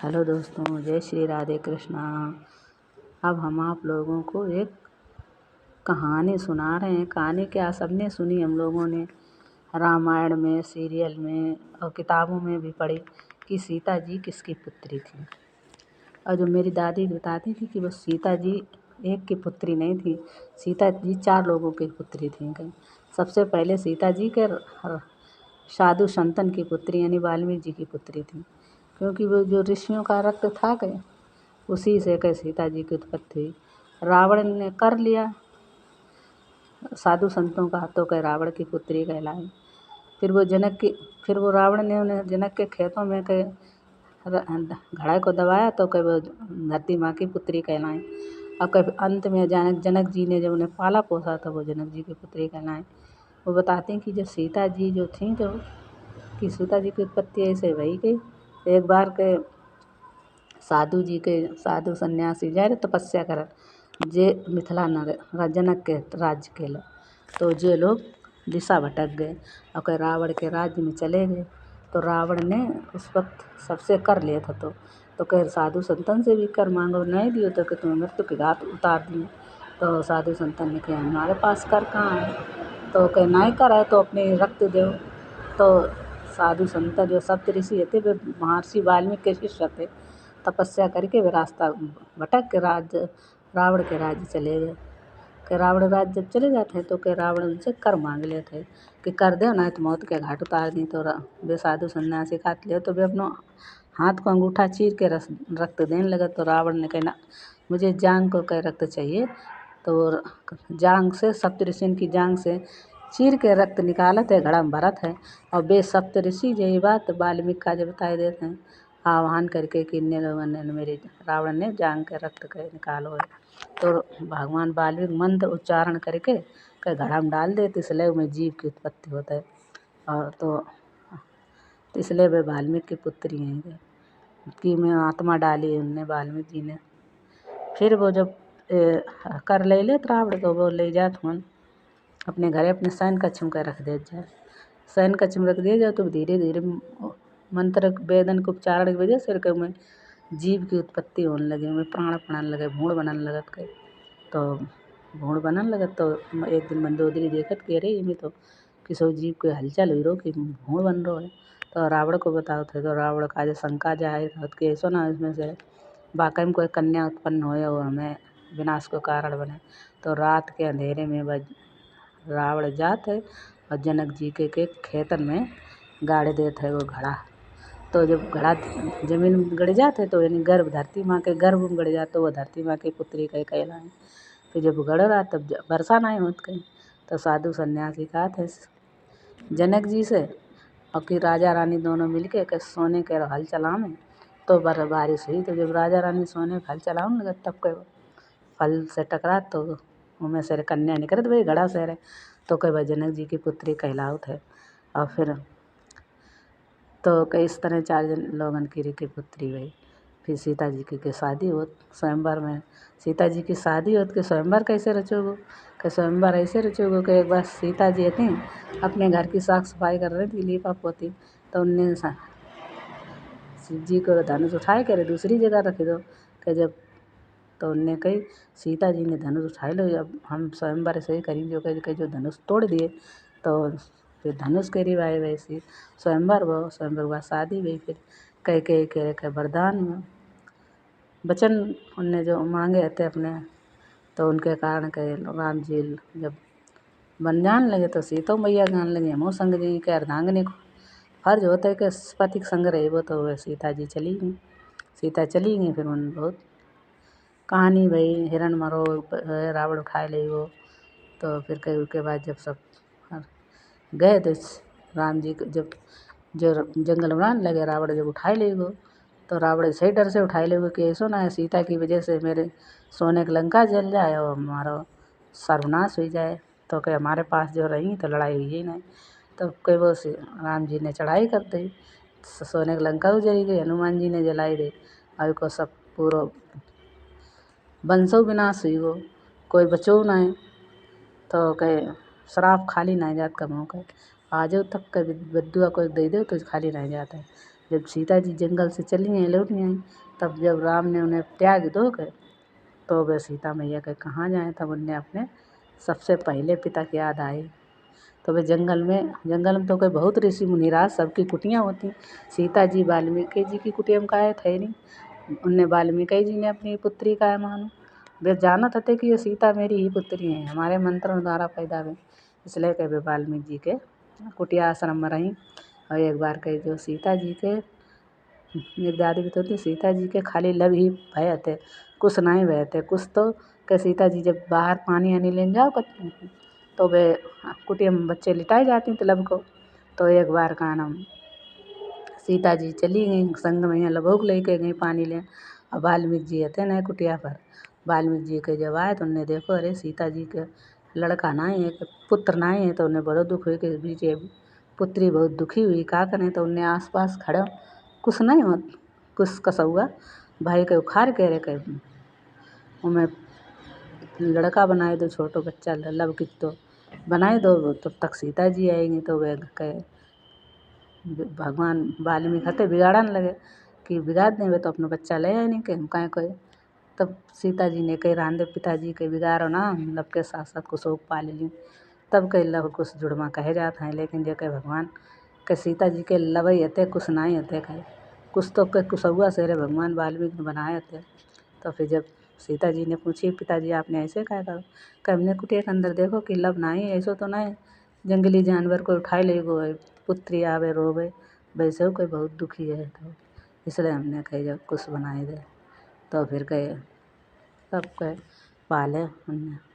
Hello दोस्तों, जय श्री राधे कृष्णा। अब हम आप लोगों को एक कहानी सुना रहे हैं। कहानी क्या सबने सुनी हम लोगों ने, रामायण में, सीरियल में और किताबों में भी पढ़ी कि सीता जी किसकी पुत्री थी। और जो मेरी दादी बताती थी कि वो सीता जी एक की पुत्री नहीं थी, सीता जी 4 लोगों की पुत्री थी। सबसे पहले सीता जी के साधु संतन की पुत्री यानी वाल्मीकि जी की पुत्री थी, क्योंकि वो जो ऋषियों का रक्त था उसी से सीता जी की उत्पत्ति हुई। रावण ने कर लिया साधु संतों का तो रावण की पुत्री कहलाई। फिर वो रावण ने उन्हें जनक के खेतों में घड़ा को दबाया तो वो धरती माँ की पुत्री कहलाई। और कभी अंत में जनक जी ने जब उन्हें पाला पोसा तो वो जनक जी की पुत्री कहलाई। वो बताते हैं कि जब सीता जी जो थी सीता जी की उत्पत्ति ऐसे हुई कि एक बार के साधु सन्यासी जा रहे तपस्या कर जे मिथिला नगर जनक के राज्य के लिए, तो जे लोग दिशा भटक गए और रावण के राज्य में चले गए। तो रावण ने उस वक्त सबसे कर लिया था तो साधु संतन से भी कर मांगो, नहीं दियो तो तुम्हें मृत्यु की घात उतार दिए। तो साधु संतन ने कहा हमारे पास कर कहाँ है, तो नहीं कर है तो अपने रक्त दो। तो साधु संत जो सप्त ऋषि थे वे महर्षि वाल्मीकि के शिष्य थे। तपस्या करके वे रास्ता भटक के रावण के राज्य चले गए। रावण राज्य जब चले जाते हैं तो रावण उनसे कर मांग लेते हैं कि कर दो ना तो मौत के घाट उतार दी। तो वे साधु सन्यासी खाते ले तो वे अपना हाथ को अंगूठा चीर के रक्त देने लगे। तो रावण ने कहना मुझे जांग को रक्त चाहिए। तो जांग से सप्त ऋषि की जांग से चीर के रक्त निकालत है, घड़ा में भरत है। और वे सप्त ऋषि यही बात वाल्मीकि का जो बताए देते हैं आह्वान करके कि इन्ने लोगों ने मेरे रावण ने जांग के रक्त के निकालो है। तो भगवान वाल्मीकि मंत्र उच्चारण करके घड़ा में डाल देते, इसलिए में जीव की उत्पत्ति होता है। और तो इसलिए वे वाल्मीकि की पुत्री हैं कि में आत्मा डाली उनने वाल्मीकि जी ने। फिर वो जब कर ले रावण तो वो ले जात हुन अपने घरे अपने शयन कक्ष में रख दे जाए। शयन कक्ष में रख दिया जाए तो धीरे धीरे मंत्र वेदन के उच्चारण की वजह से में जीव की उत्पत्ति होने लगी, में प्राण बनने लगे, भूण बनने लगत के। तो भूण बनने लगत तो एक दिन मंदोदरी देखत कि अरे इमें तो किसी जीव के हलचल हुई रो कि भूण बन रहा है। तो रावण को बताओ थे तो रावण का जो शंका जाए कि ऐसा ना इसमें से वाकई में कोई कन्या उत्पन्न होए और हमें विनाश को कारण बने। तो रात के अंधेरे में रावण जात है और जनक जी के खेतन में गाड़ देते है वो घड़ा। तो जब घड़ा जमीन में गड़ जाते है तो यानी गर्भ धरती माँ के गर्भ में गड़ जाते तो वो धरती माँ की पुत्री कहलाए। तो जब गड़ रहा तब वर्षा नहीं होत कहीं। तो साधु सन्यासी कहा थे जनक जी से और कि राजा रानी दोनों मिलके के सोने के हल चलावें तो बारिश हुई। तो जब राजा रानी सोने का हल चलाने लगे तब के फल से टकरा तो उनमें से कन्या निकलत भाई घड़ा से रहे तो भाई जनक जी की पुत्री कहलावत है। और फिर तो इस तरह 4 लोगन की पुत्री हुई। फिर सीता जी की शादी होत स्वयंवर में। सीता जी की शादी होत कि स्वयंवर कैसे रचोगो, कि स्वयंवर ऐसे रचोगो कि एक बार सीता जी थी अपने घर की साफ सफाई कर रही थी लीपा पोती। तो उनने शिव जी को धनुष उठाए कर दूसरी जगह रख दो कि जब तो उनने कही सीता जी ने धनुष उठाए लो अब हम स्वयंवर से ही करेंगे जो धनुष तोड़ दिए। तो फिर धनुष के रिवाए वैसी स्वयंवर वो स्वयंवर हुआ शादी हुई। फिर कह वरदान में वचन उनने जो मांगे थे अपने तो उनके कारण के राम जी जब बन जान लगे तो सीता मैया गान लगे हमो संग जी के अर्धांगनी को फर्ज होता है कि पति के संग रहे वो। तो वह सीता जी चली गई। सीता चली गई फिर उन बहुत कहानी भई हिरण मरो रावण उठाए ले गो। तो फिर कई उसके बाद जब सब गए तो राम जी को जब जो जंगल उड़ान लगे रावण जब उठाए ले गो। तो रावण सही डर से उठाए ले गो कि ऐसा ना है सीता की वजह से मेरे सोने की लंका जल जाए और हमारा सर्वनाश हो जाए। तो क्या हमारे पास जो रही तो लड़ाई हुई ही नहीं। तो कई वो राम जी ने चढ़ाई कर दी, सोने की लंका उजड़ी गई, हनुमान जी ने जलाई दी और को सब पूरा वंशो विनाश हुई गो, कोई बचो नहीं। तो कहे श्राप खाली नहीं जात कमो कहे आजो तक कभी बद्दुआ कोई दे दे तो खाली नहीं जाता है। जब सीता जी जंगल से चली आई लौट आई, तब जब राम ने उन्हें त्याग दो के तो वे सीता मैया के कहाँ जाएँ, तब उन्हें अपने सबसे पहले पिता की याद आई। तो वे जंगल में तो कोई बहुत ऋषि मुनि राज सबकी कुटियाँ होती। सीता जी वाल्मीकि जी की कुटिया में काहे थे नहीं, उनने वाल्मीकि जी ने अपनी पुत्री काहे मानो। वे जानत हते कि ये सीता मेरी ही पुत्री है, हमारे मंत्रों द्वारा पैदा हुई, इसलिए कहे वे वाल्मीकि जी के कुटिया आश्रम में रहीं। और एक बार कहे जो सीता जी के मेरी दादी बताती, सीता जी के खाली लब ही भय थे, कुछ नहीं भय थे। कुछ तो कि सीता जी जब बाहर पानी आनी लेने जाओ तो वे कुटिया में बच्चे लिटाई जाती थी लब को। तो एक बार का नाम सीता जी चली गई संग में, लबोक लेके गई पानी लेने, और वाल्मीकि जी थे नहीं कुटिया पर। वाल्मीकि जी के जब आए तो उन्हें देखो अरे सीता जी के लड़का नहीं है, कि पुत्र नहीं है, तो उन्हें बड़ो दुख हुई कि बीच पुत्री बहुत दुखी हुई, का करें। तो उन्हें आस पास खड़ा कुछ नहीं हो, कुछ कसौआ भाई के उखाड़ के रे के उमें लड़का बनाए दो, छोटो बच्चा लब की तो बनाए दो, तब तक सीता जी आएंगी। तो वे कहे भगवान वाल्मीकि हते बिगाड़न लगे कि बिगाड़ दें, वे तो अपना बच्चा ले आए नहीं के हम काहे कोई। तब सीता जी ने कही रांधे पिताजी के बिगाड़ो ना, लब के साथ साथ कुछ और पाल ली। तब कही लब कुछ जुड़वा कहे जाते हैं, लेकिन जो कहे भगवान के सीता जी के लबई हते कुछ नहीं हते, कहे कुछ तो के कुसुआ से रे भगवान वाल्मीकि ने बनाए थे। तो फिर जब सीता जी ने पूछी पिताजी आपने ऐसे कहा करो, कि हमने कुटिया के अंदर देखो कि लब नहीं, ऐसो तो नहीं जंगली जानवर को उठाए ले गो पुत्री आवे रोवे, वैसे कोई बहुत दुखी है, तो इसलिए हमने कही जब कुछ बनाए दे। तो फिर कहे सब कहे पाले हमने।